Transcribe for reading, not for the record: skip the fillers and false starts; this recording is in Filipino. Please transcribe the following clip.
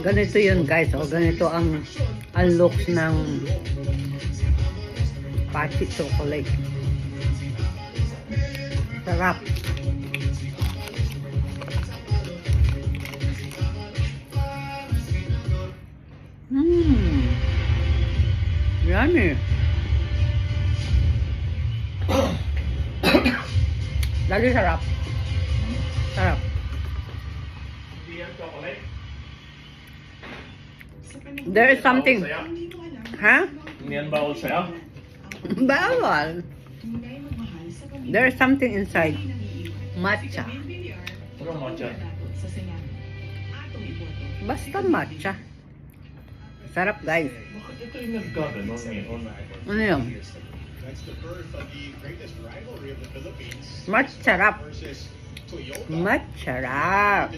Ganito yun guys. O, ganito ang looks ng Pachi chocolate. Sarap. Yummy. Lagi sarap. Sarap. There is something. Ha? Hindi yan bawal sa'yo? Bawal. There is something inside. Matcha. Ano matcha? Basta matcha. Sarap guys. Bakit ito yung nagkaganon ngayon? Ano yun? Matcha sarap. Matcha sarap.